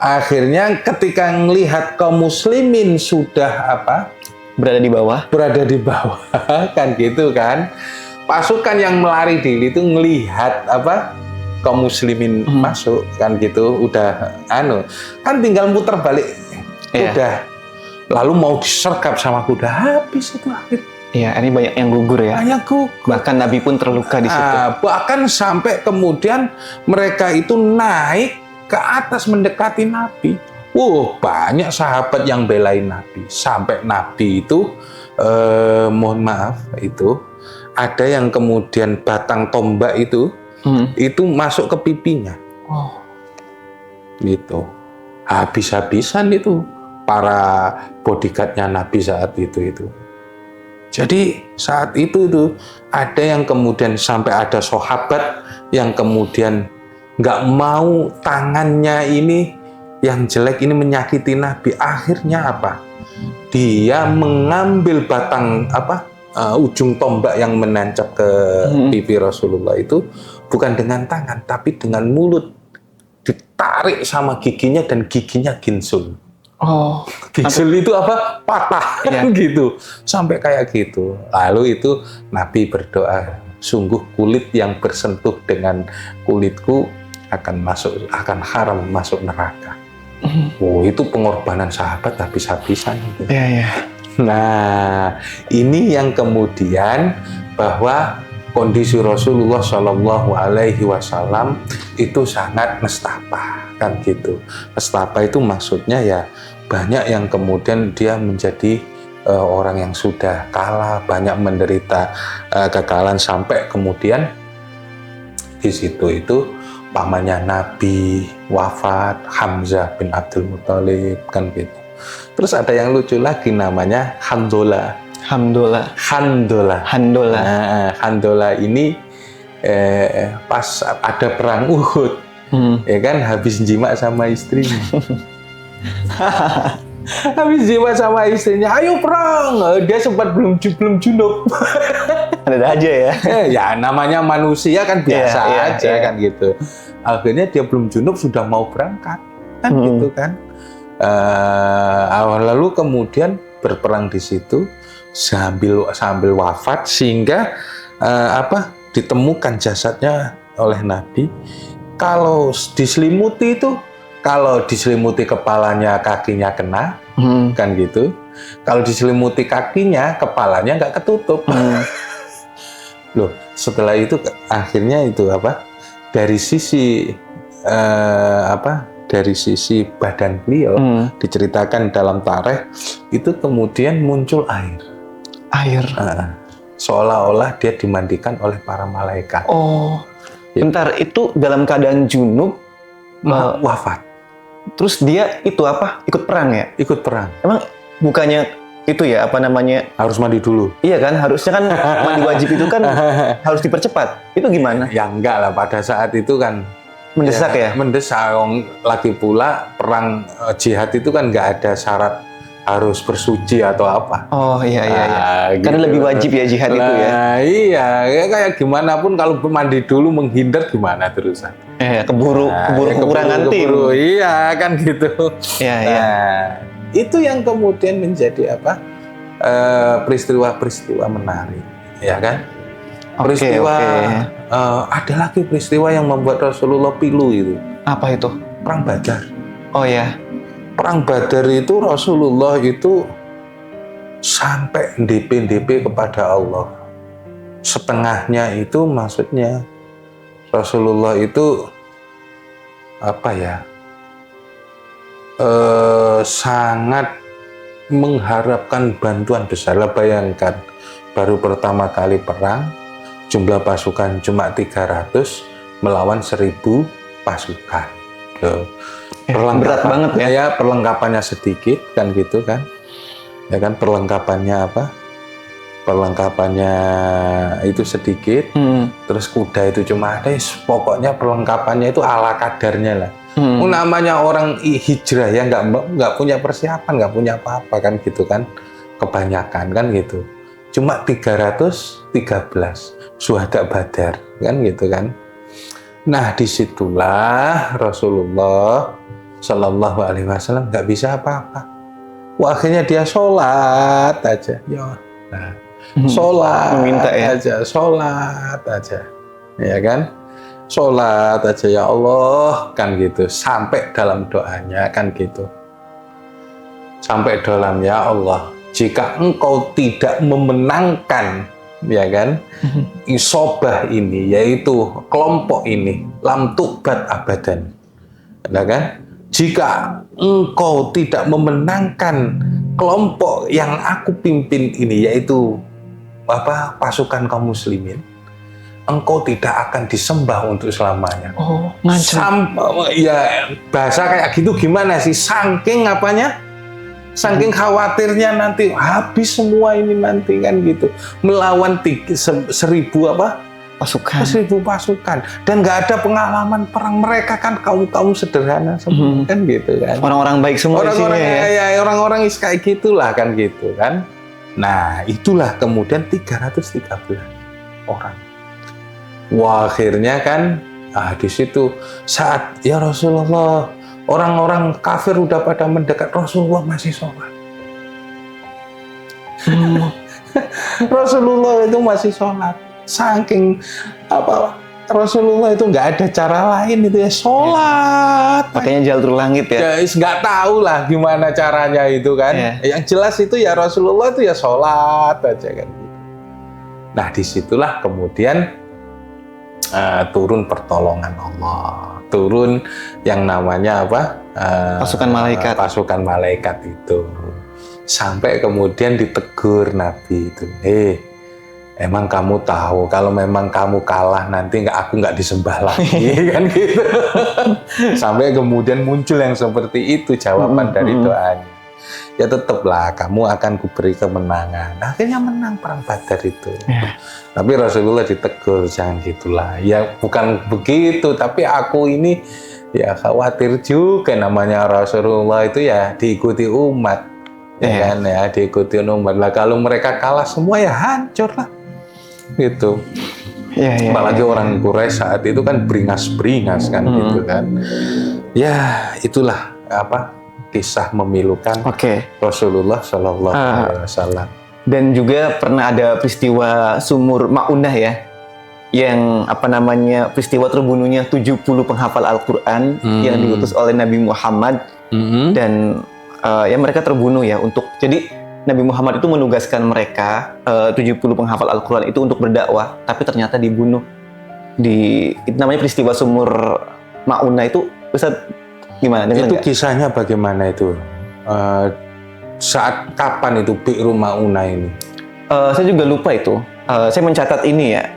Akhirnya ketika melihat kaum muslimin sudah berada di bawah kan gitu kan. Pasukan yang melari diri itu melihat kaum muslimin masuk kan gitu, udah kan tinggal muter balik udah, lalu mau disergap sama kuda, habis itu akhir. Iya, ini banyak yang gugur ya. Banyak gugur. Bahkan Nabi pun terluka di situ. Bahkan sampai kemudian mereka itu naik ke atas mendekati Nabi. Banyak sahabat yang belain Nabi. Sampai Nabi itu, mohon maaf itu, ada yang kemudian batang tombak itu itu masuk ke pipinya. Oh. Gitu. Habis-habisan itu para bodyguardnya Nabi saat itu. Jadi saat itu ada yang kemudian sampai ada sahabat yang kemudian nggak mau tangannya ini yang jelek ini menyakiti Nabi. Akhirnya apa? Dia mengambil batang ujung tombak yang menancap ke pipi Rasulullah itu bukan dengan tangan tapi dengan mulut, ditarik sama giginya dan giginya ginsul. Oh, ginsul itu apa? Patah kan gitu. Sampai kayak gitu. Lalu itu Nabi berdoa, sungguh kulit yang bersentuh dengan kulitku akan haram masuk neraka. Oh, itu pengorbanan sahabat habis-habisan. Iya. Nah, ini yang kemudian bahwa kondisi Rasulullah Shallallahu Alaihi Wasallam itu sangat nestapa, kan gitu. Nestapa itu maksudnya ya banyak yang kemudian dia menjadi orang yang sudah kalah, banyak menderita kekalahan sampai kemudian di situ itu pamannya Nabi wafat, Hamzah bin Abdul Muthalib, kan gitu. Terus ada yang lucu lagi namanya Handola. Nah, Handola ini pas ada perang Uhud, ya kan, habis jima sama istrinya. Ayo perang. Dia sempat belum junub. Ada aja ya. Ya namanya manusia kan biasa aja kan gitu. Akhirnya dia belum junub sudah mau berangkat, kan gitu kan. Lalu kemudian berperang di situ sambil wafat sehingga ditemukan jasadnya oleh Nabi. Kalau diselimuti itu, kalau diselimuti kepalanya kakinya kena, kan gitu. Kalau diselimuti kakinya kepalanya nggak ketutup. Loh, setelah itu akhirnya itu dari sisi dari sisi badan beliau diceritakan dalam tarikh itu kemudian muncul air. Seolah-olah dia dimandikan oleh para malaikat. Oh, bentar, itu dalam keadaan junub wafat. Terus dia itu ikut perang ya? Ikut perang. Emang bukannya itu ya harus mandi dulu? Iya kan, harusnya kan mandi wajib itu kan harus dipercepat. Itu gimana? Ya enggak lah, pada saat itu kan mendesak ya? Mendesak. Lagi pula perang jihad itu kan nggak ada syarat harus bersuci atau apa. Oh iya. Gitu. Karena lebih wajib ya jihad itu ya. Iya, kayak gimana pun kalau mandi dulu menghindar gimana terusan. Keburu kekurangan tim. Iya kan gitu. Iya. Itu yang kemudian menjadi peristiwa-peristiwa menarik, ya kan? Ada lagi peristiwa yang membuat Rasulullah pilu itu. Apa itu? Perang Badar. Oh ya. Perang Badar itu Rasulullah itu sampai ndp kepada Allah. Setengahnya itu maksudnya Rasulullah itu sangat mengharapkan bantuan besar. Bayangkan baru pertama kali perang, jumlah pasukan cuma 300 melawan 1000 pasukan. Berat banget ya. Perlengkapannya sedikit kan gitu kan. Ya kan, perlengkapannya Perlengkapannya itu sedikit. Terus kuda itu cuma ada, pokoknya perlengkapannya itu ala kadarnya lah. Namanya orang hijrah ya nggak punya persiapan, nggak punya apa-apa kan gitu kan. Kebanyakan kan gitu. Cuma 313 syuhada Badar kan gitu kan. Nah disitulah Rasulullah Shallallahu Alaihi Wasallam nggak bisa apa-apa. Wah, akhirnya dia sholat aja. Sholat meminta sholat aja, ya kan? Sholat aja, ya Allah, kan gitu. Sampai dalam doanya kan gitu. Sampai dalam, ya Allah, jika engkau tidak memenangkan, ya kan, isobah ini, yaitu kelompok ini, lam tuqbat abadan, ya kan? Jika engkau tidak memenangkan kelompok yang aku pimpin ini, yaitu pasukan kaum muslimin, engkau tidak akan disembah untuk selamanya. Oh, ngancam. Ya bahasa kayak gitu gimana sih? Saking apanya? Saking khawatirnya nanti habis semua ini nanti kan gitu. Melawan 1000 apa? Pasukan. 1000 pasukan. Dan nggak ada pengalaman perang, mereka kan kaum sederhana semua kan gitu kan. Orang-orang baik semua Orang-orang isinya ya. orang-orang kayak gitulah kan gitu kan. Nah, itulah kemudian 313 orang. Wah, akhirnya kan di situ saat ya Rasulullah, orang-orang kafir udah pada mendekat, Rasulullah masih sholat. Rasulullah itu masih sholat. Saking apa Rasulullah itu nggak ada cara lain itu ya sholat. Makanya jalur langit ya. Ya nggak tahu lah gimana caranya itu kan. Yang jelas itu ya Rasulullah itu ya sholat aja kan. Nah disitulah kemudian turun pertolongan Allah, turun yang namanya apa? Pasukan malaikat. Pasukan malaikat itu sampai kemudian ditegur Nabi itu, emang kamu tahu kalau memang kamu kalah nanti aku nggak disembah lagi kan gitu. Sampai kemudian muncul yang seperti itu jawaban dari doanya. Ya tetaplah kamu akan kuberi kemenangan. Akhirnya menang perang Badar itu. Tapi Rasulullah ditegur jangan gitulah. Ya bukan begitu, tapi aku ini ya khawatir juga namanya Rasulullah itu ya diikuti umat. Ya kan ya diikuti umat. Lah kalau mereka kalah semua ya hancur lah. Gitu. Apalagi orang Quraisy saat itu kan beringas-beringas kan gitu kan. Ya itulah apa kisah memilukan Rasulullah Shallallahu Alaihi Wasallam. Dan juga pernah ada peristiwa sumur Ma'unah ya, yang apa namanya peristiwa terbunuhnya 70 penghafal Al-Quran yang diutus oleh Nabi Muhammad dan ya mereka terbunuh ya untuk jadi Nabi Muhammad itu menugaskan mereka 70 penghafal Al-Quran itu untuk berdakwah, tapi ternyata dibunuh itu namanya peristiwa sumur Ma'unah itu. Ustaz gimana? Itu kisahnya bagaimana itu? Saat kapan itu Bi'ru Ma'unah ini? Saya juga lupa itu. Saya mencatat ini ya.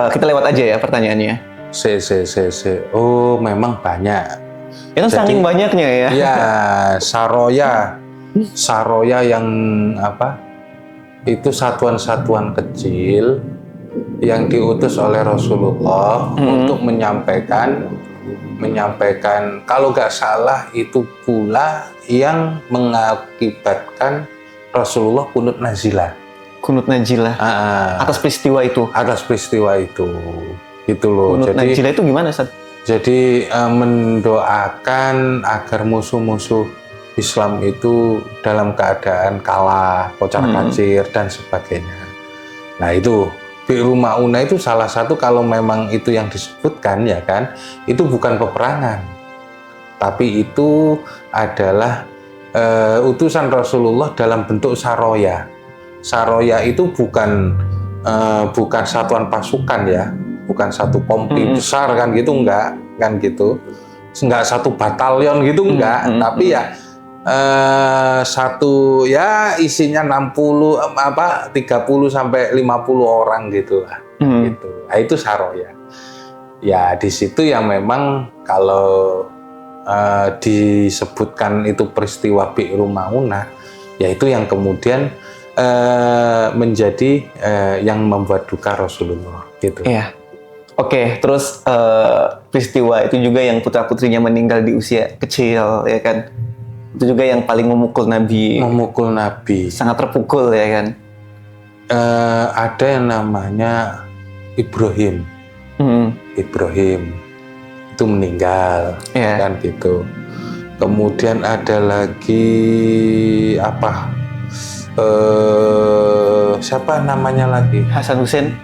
Kita lewat aja ya pertanyaannya. Oh, memang banyak. Itu saking banyaknya ya. Ya, Saroya yang apa? Itu satuan-satuan kecil yang diutus oleh Rasulullah untuk menyampaikan kalau nggak salah itu pula yang mengakibatkan Rasulullah kunut nazilah atas peristiwa itu gitu loh. Kunut nazilah itu gimana Ustaz? Jadi mendoakan agar musuh-musuh Islam itu dalam keadaan kalah, kocar-kacir dan sebagainya. Nah itu Bi'ru Ma'unah itu salah satu kalau memang itu yang disebutkan ya kan, itu bukan peperangan, tapi itu adalah utusan Rasulullah dalam bentuk saroya. Saroya itu bukan satuan pasukan ya, bukan satu kompi besar kan gitu, enggak kan gitu, enggak satu batalion gitu enggak, tapi ya satu ya isinya 30 sampai 50 orang gitu lah. Gitu. Nah, itu saroya. Ya di situ yang memang kalau disebutkan itu peristiwa Bi'ru Ma'unah, yaitu yang kemudian menjadi yang membuat duka Rasulullah gitu. Iya. Oke, terus peristiwa itu juga yang putra-putrinya meninggal di usia kecil ya kan. Itu juga yang paling memukul Nabi. Sangat terpukul ya kan. Ada yang namanya Ibrahim. Ibrahim itu meninggal kan gitu. Kemudian ada lagi apa? Siapa namanya lagi? Hasan Hussein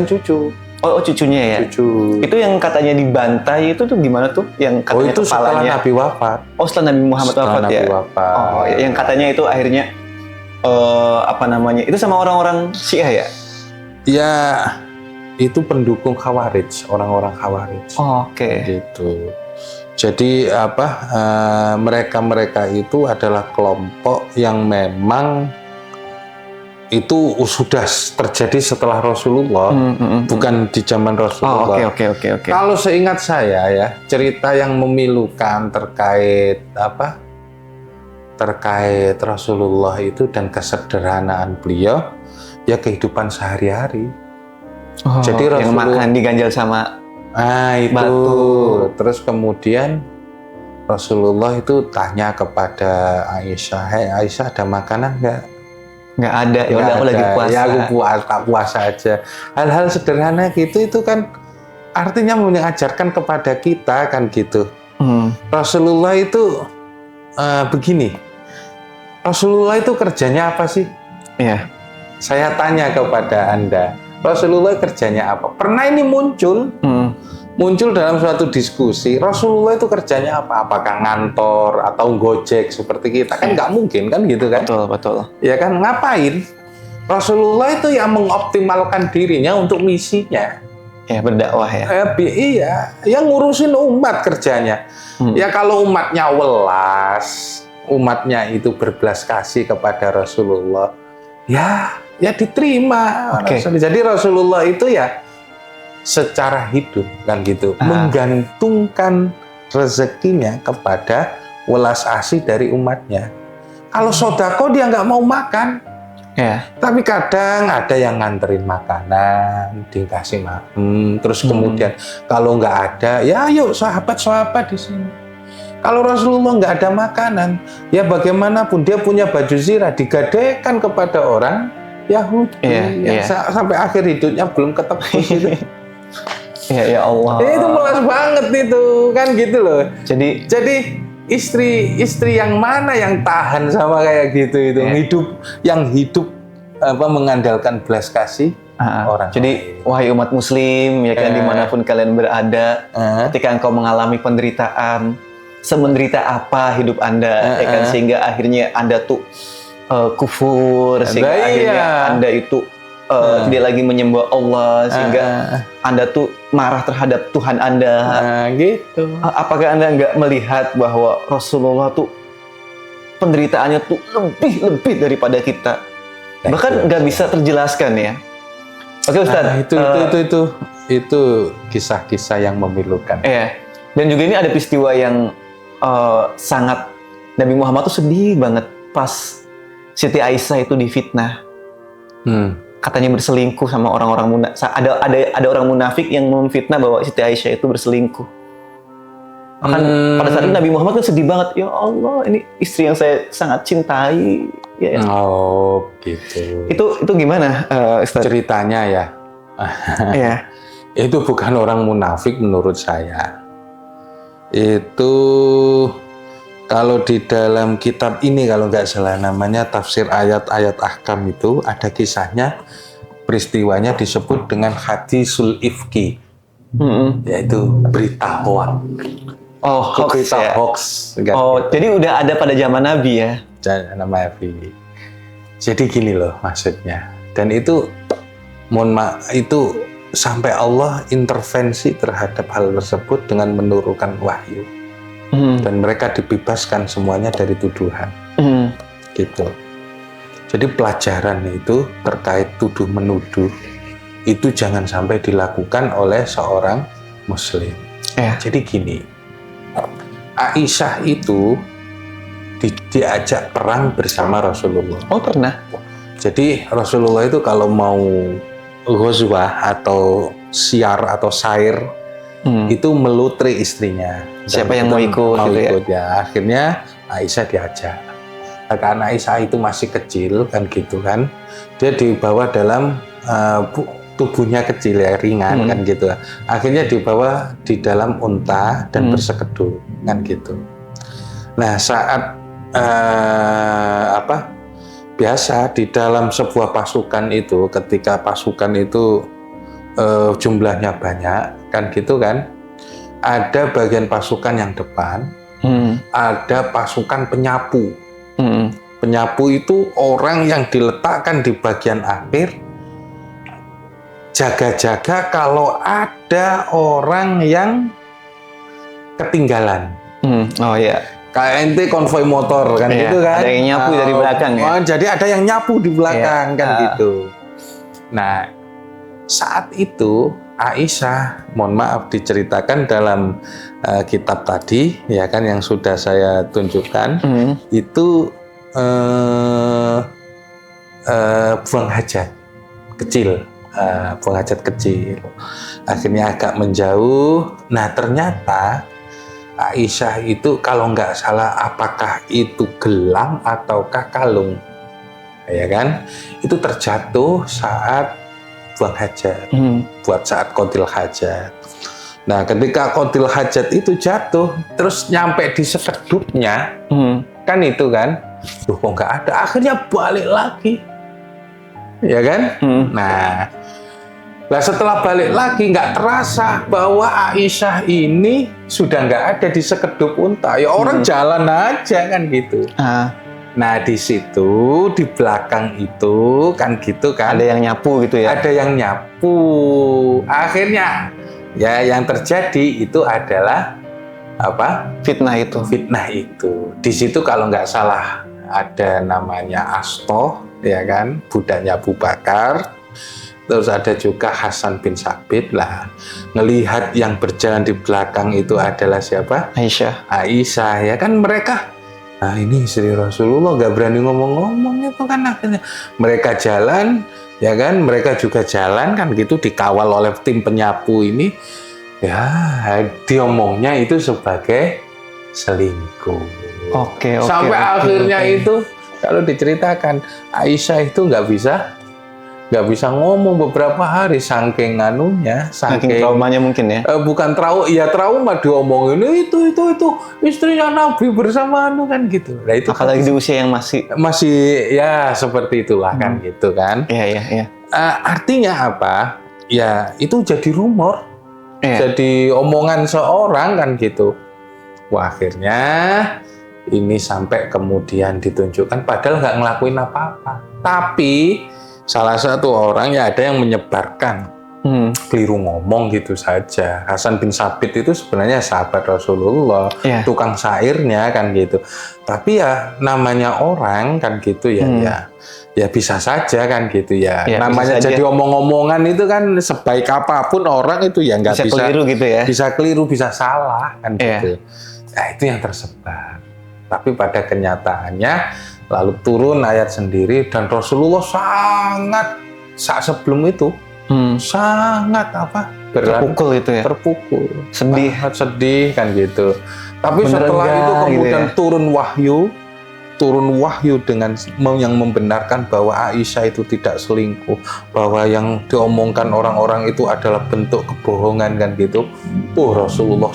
cucu. Oh cucunya ya? Cucu. Itu yang katanya dibantai itu tuh gimana tuh? Yang katanya itu kepalanya. Setelah Nabi wafat. Oh setelah Nabi Muhammad wafat ya? Oh yang katanya itu akhirnya apa namanya? Itu sama orang-orang Syiah ya? Ya itu pendukung Khawarij, orang-orang Khawarij. Oh, oke. Gitu. Jadi apa? Mereka itu adalah kelompok yang memang itu sudah terjadi setelah Rasulullah, bukan di zaman Rasulullah. Oh, oke. Kalau seingat saya ya, cerita yang memilukan terkait apa? Terkait Rasulullah itu dan kesederhanaan beliau, ya kehidupan sehari-hari. Oh, Jadi yang makan diganjal sama itu. batu. Terus kemudian Rasulullah itu tanya kepada Aisyah, "Hei Aisyah, ada makanan nggak?" Nggak ada, ya udah aku lagi puasa. Ya aku puasa aja. Hal-hal sederhana gitu itu kan artinya mengajarkan kepada kita kan gitu. Rasulullah itu begini. Rasulullah itu kerjanya apa sih? Iya. Saya tanya kepada Anda, Rasulullah kerjanya apa? Pernah ini muncul dalam suatu diskusi, Rasulullah itu kerjanya apa? Apakah ngantor atau gojek seperti kita? Kan nggak mungkin kan gitu kan? Betul. Ya kan, ngapain? Rasulullah itu yang mengoptimalkan dirinya untuk misinya. Ya, berdakwah ya. Iya, yang ngurusin umat kerjanya. Ya kalau umatnya welas, umatnya itu berbelas kasih kepada Rasulullah, ya diterima. Oke. Jadi Rasulullah itu ya secara hidup kan gitu, menggantungkan rezekinya kepada welas asih dari umatnya. Kalau sodako dia nggak mau makan, Ya. tapi kadang ada yang nganterin makanan, dikasih makan. Terus kemudian kalau nggak ada, ya ayo sahabat-sahabat di sini. Kalau Rasulullah nggak ada makanan, ya bagaimanapun dia punya baju zirah digadekan kepada orang Yahudi yang sampai akhir hidupnya belum ketebus gitu. Ya Allah. Itu melas banget itu kan gitu loh. Jadi istri yang mana yang tahan sama kayak gitu itu hidup mengandalkan belas kasih orang. Jadi wahai umat muslim ya kan dimanapun kalian berada, ketika engkau mengalami penderitaan, semenderita apa hidup Anda ya kan, sehingga akhirnya Anda tuh kufur, sehingga akhirnya Anda itu tidak lagi menyembah Allah, sehingga Anda tuh marah terhadap Tuhan Anda. Gitu. Apakah Anda nggak melihat bahwa Rasulullah tuh penderitaannya tuh lebih daripada kita, bahkan nggak bisa terjelaskan ya. Oke Ustaz, itu kisah-kisah yang memilukan. Dan juga ini ada peristiwa yang sangat, Nabi Muhammad tuh sedih banget pas Siti Aisyah itu difitnah. Katanya berselingkuh sama orang-orang munafik. Ada orang munafik yang memfitnah bahwa Siti Aisyah itu berselingkuh. Bahkan pada saat itu Nabi Muhammad kan sedih banget. Ya Allah, ini istri yang saya sangat cintai. Ya. Oh, gitu. Itu gimana, Ustaz? Ceritanya ya. Iya. Itu bukan orang munafik menurut saya. Itu kalau di dalam kitab ini kalau nggak salah namanya tafsir ayat-ayat ahkam itu ada kisahnya, peristiwanya disebut dengan hadisul ifki, yaitu berita hoax. Oh, hoax berita ya. Hoax. Jadi udah ada pada zaman Nabi ya. Nama Nabi. Jadi gini loh maksudnya. Dan itu mohon maaf itu sampai Allah intervensi terhadap hal tersebut dengan menurunkan wahyu. Dan mereka dibebaskan semuanya dari tuduhan, gitu. Jadi pelajaran itu terkait tuduh menuduh itu jangan sampai dilakukan oleh seorang Muslim. Jadi gini, Aisyah itu diajak perang bersama Rasulullah. Oh pernah? Jadi Rasulullah itu kalau mau ghazwah atau siar atau sair itu melutri istrinya. Siapa yang mau ikut gitu ya. Akhirnya Aisyah diajak. Karena Aisyah itu masih kecil kan gitu kan. Dia dibawa dalam tubuhnya kecil ya, ringan kan gitu. Akhirnya dibawa di dalam unta dan bersekedul kan gitu. Nah, saat biasa di dalam sebuah pasukan itu ketika pasukan itu jumlahnya banyak kan gitu kan, ada bagian pasukan yang depan, ada pasukan penyapu. Penyapu itu orang yang diletakkan di bagian akhir, jaga-jaga kalau ada orang yang ketinggalan. Oh iya. Kayak ente konvoi motor kan Iya, gitu kan. ada yang nyapu dari belakang ya. Jadi ada yang nyapu di belakang Iya. kan gitu. Nah, saat itu Aisyah, mohon maaf diceritakan dalam kitab tadi ya kan yang sudah saya tunjukkan, itu buang hajat kecil, buang hajat kecil. Akhirnya agak menjauh. Nah, ternyata Aisyah itu kalau nggak salah apakah itu gelang ataukah kalung, ya kan? Itu terjatuh saat buang hajat, buat saat qadil hajat. Nah, ketika qadil hajat itu jatuh, terus nyampe di sekedupnya, kan itu kan, loh kok nggak ada, akhirnya balik lagi, ya kan? Nah, setelah balik lagi nggak terasa bahwa Aisyah ini sudah nggak ada di sekedup unta. Ya orang jalan aja kan gitu. Nah di situ di belakang itu kan gitu kan. Ada yang nyapu gitu ya? Ada yang nyapu. Akhirnya ya yang terjadi itu adalah apa? Fitnah itu. Fitnah itu. Di situ kalau nggak salah ada namanya Astoh, ya kan, budaknya Abu Bakar. Terus ada juga Hasan bin Sabit lah. Ngelihat yang berjalan di belakang itu adalah siapa? Aisyah. Aisyah, ya kan mereka. Nah ini istri Rasulullah gak berani ngomong-ngomong itu kan akhirnya. Mereka jalan, ya kan? Mereka juga jalan kan gitu dikawal oleh tim penyapu ini. Ya diomongnya itu sebagai selingkuh. Oke. Sampai akhirnya itu kalau diceritakan Aisyah itu nggak bisa ngomong beberapa hari saking anunya, saking traumanya mungkin ya. Bukan trauma diomongin itu istrinya Nabi bersama anu kan gitu. Nah, itu apalagi di usia yang masih ya seperti itulah kan gitu kan. Iya. Artinya apa? Ya itu jadi rumor. Iya. Jadi omongan seorang kan gitu. Wah, akhirnya ini sampai kemudian ditunjukkan padahal nggak ngelakuin apa-apa. Tapi salah satu orang ya ada yang menyebarkan keliru ngomong gitu saja. Hasan bin Sabit itu sebenarnya sahabat Rasulullah, tukang syairnya kan gitu. Tapi ya namanya orang kan gitu ya bisa saja kan gitu ya. Namanya jadi omong-omongan itu kan sebaik apapun orang itu ya nggak bisa keliru gitu ya. Bisa keliru, bisa salah kan gitu. Nah itu yang tersebar. Tapi pada kenyataannya lalu turun ayat sendiri dan Rasulullah sangat saat sebelum itu sangat terpukul itu ya, terpukul, sedih kan gitu. Tapi setelah itu kemudian gitu turun wahyu dengan yang membenarkan bahwa Aisyah itu tidak selingkuh, bahwa yang diomongkan orang-orang itu adalah bentuk kebohongan kan gitu. Rasulullah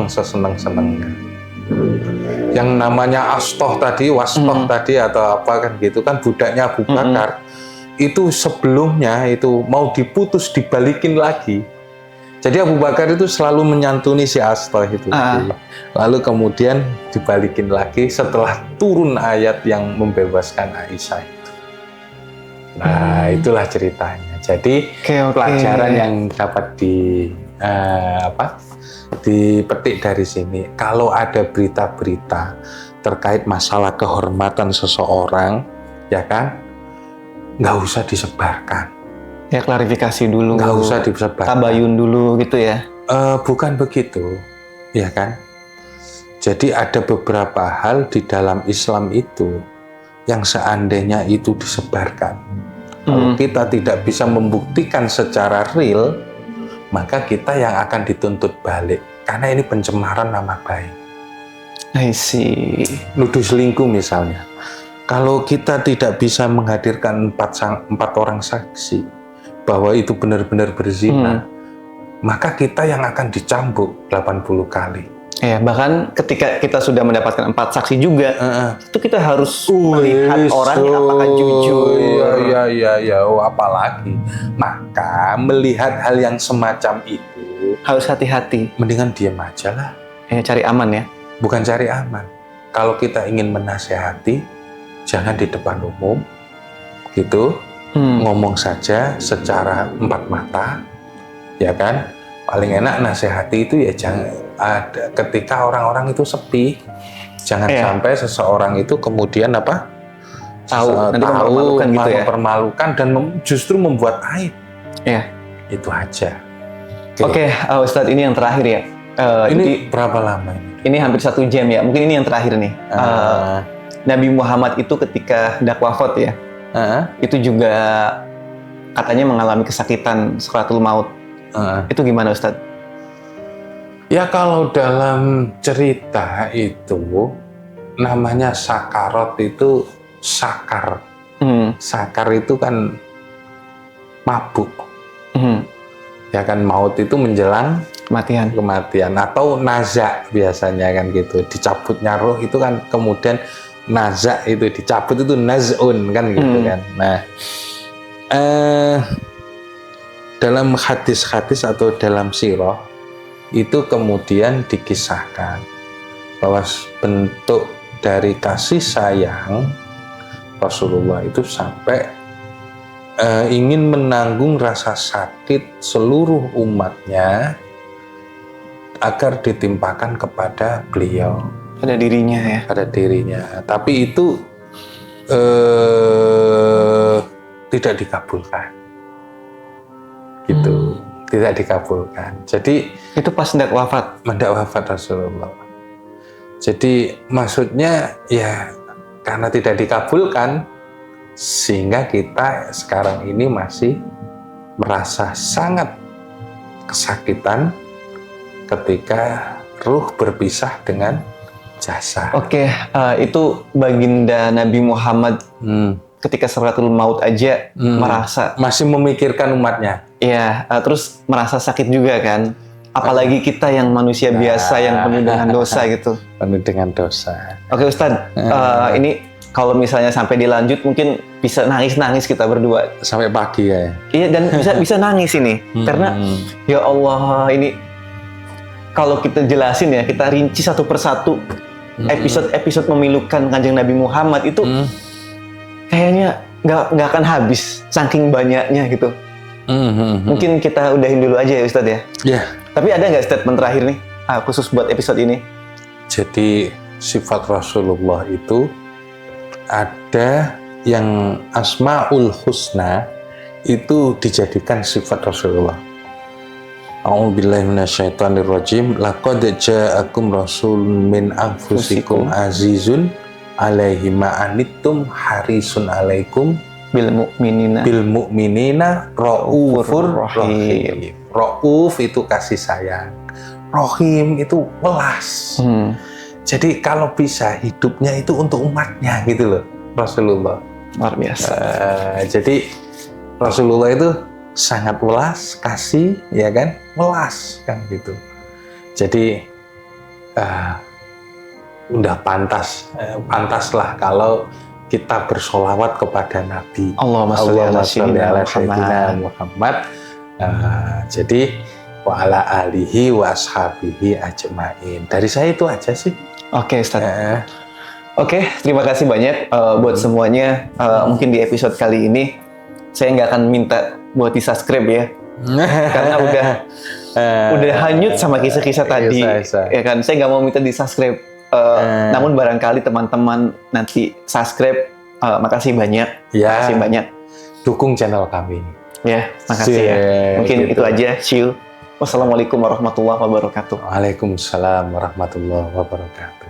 seseneng-senengnya. Yang namanya Astoh tadi, Wastoh tadi atau apa kan gitu kan budaknya Abu Bakar itu sebelumnya itu mau diputus dibalikin lagi. Jadi Abu Bakar itu selalu menyantuni si Astoh itu. Lalu kemudian dibalikin lagi setelah turun ayat yang membebaskan Aisyah itu. Nah itulah ceritanya. Jadi pelajaran yang dapat dipetik dari sini, kalau ada berita-berita terkait masalah kehormatan seseorang, ya kan, nggak usah disebarkan. Ya klarifikasi dulu. Nggak usah disebarkan. Tabayun dulu gitu ya. Bukan begitu, ya kan. Jadi ada beberapa hal di dalam Islam itu yang seandainya itu disebarkan, kalau kita tidak bisa membuktikan secara real, maka kita yang akan dituntut balik karena ini pencemaran nama baik. I see. Nuduh selingkuh misalnya, kalau kita tidak bisa menghadirkan empat orang saksi bahwa itu benar-benar berzina, maka kita yang akan dicambuk 80 kali. Ya, bahkan ketika kita sudah mendapatkan 4 saksi juga, itu kita harus melihat orangnya apakah jujur. Iya, apalagi. Maka melihat hal yang semacam itu harus hati-hati. Mendingan diam aja lah. Cari aman ya. Bukan cari aman. Kalau kita ingin menasehati, jangan di depan umum, gitu. Ngomong saja secara 4 mata, ya kan. Paling enak nasihati itu ya jangan ada ketika orang-orang itu sepi, Jangan Iya. sampai seseorang itu kemudian apa? Tahu, nanti mempermalukan gitu ya. mempermalukan dan justru membuat aib. Iya. Itu aja. Oke, Ustadz, ini yang terakhir ya. Ini berapa lama ini? Ini hampir 1 jam ya. Mungkin ini yang terakhir nih. Nabi Muhammad itu ketika hendak wafat ya, itu juga katanya mengalami kesakitan sakratul maut. Itu gimana, Ustadz? Ya kalau dalam cerita itu namanya sakarat itu sakar. Sakar itu kan mabuk. Ya kan, maut itu menjelang kematian atau nazak biasanya kan gitu. Dicabutnya roh itu kan kemudian nazak, itu dicabut itu naz'un kan gitu kan. Nah, dalam hadis-hadis atau dalam sirah itu kemudian dikisahkan bahwa bentuk dari kasih sayang Rasulullah itu sampai ingin menanggung rasa sakit seluruh umatnya agar ditimpakan kepada beliau, Pada dirinya ya. pada dirinya. Tapi itu tidak dikabulkan, gitu, tidak dikabulkan. Jadi Itu pas hendak wafat. mendak wafat Rasulullah. Jadi maksudnya ya karena tidak dikabulkan, sehingga kita sekarang ini masih merasa sangat kesakitan ketika ruh berpisah dengan jasad. Oke, itu baginda Nabi Muhammad ketika sakratul maut aja merasa, Masih memikirkan umatnya. ya, terus merasa sakit juga kan. Apalagi kita yang manusia biasa yang penuh dengan dosa gitu. Penuh dengan dosa. Oke Ustadz, ini kalau misalnya sampai dilanjut mungkin bisa nangis-nangis kita berdua. Sampai pagi ya. Iya, dan bisa nangis ini. Karena ya Allah, ini kalau kita jelasin ya, kita rinci satu persatu episode-episode memilukan Kanjeng Nabi Muhammad itu kayaknya nggak akan habis saking banyaknya gitu. Mungkin kita udahin dulu aja ya Ustadz ya. Ya. Tapi ada nggak statement terakhir nih khusus buat episode ini? Jadi sifat Rasulullah itu ada yang Asmaul Husna itu dijadikan sifat Rasulullah. A'udzubillahi minasyaitonirrajim. Laqad ja'akum rasulun min anfusikum azizun alaihi ma anittum harisun alaikum Bil mu'minina raufur rahim. Rauf itu kasih sayang. Rahim itu welas. Jadi kalau bisa hidupnya itu untuk umatnya gitu loh Rasulullah. Luar biasa. Jadi Rasulullah itu sangat welas, kasih, ya kan, welas kan gitu. Jadi udah pantaslah kalau kita bersolawat kepada Nabi. Allahumma sholli ala sayyidina Muhammad. Jadi wa ala alihi wa ashabihi ajmain. Dari saya itu aja sih. Oke, Ustaz. Oke, terima kasih banyak buat semuanya. Mungkin di episode kali ini saya nggak akan minta buat di-subscribe ya. Karena udah hanyut sama kisah-kisah tadi. Ya kan, saya nggak mau minta di-subscribe. Namun barangkali teman-teman nanti subscribe. Makasih banyak. Ya. Makasih banyak. Dukung channel kami. Ya, makasih ya. Mungkin gitu. itu aja. See you. Wassalamualaikum warahmatullahi wabarakatuh. Waalaikumsalam warahmatullahi wabarakatuh.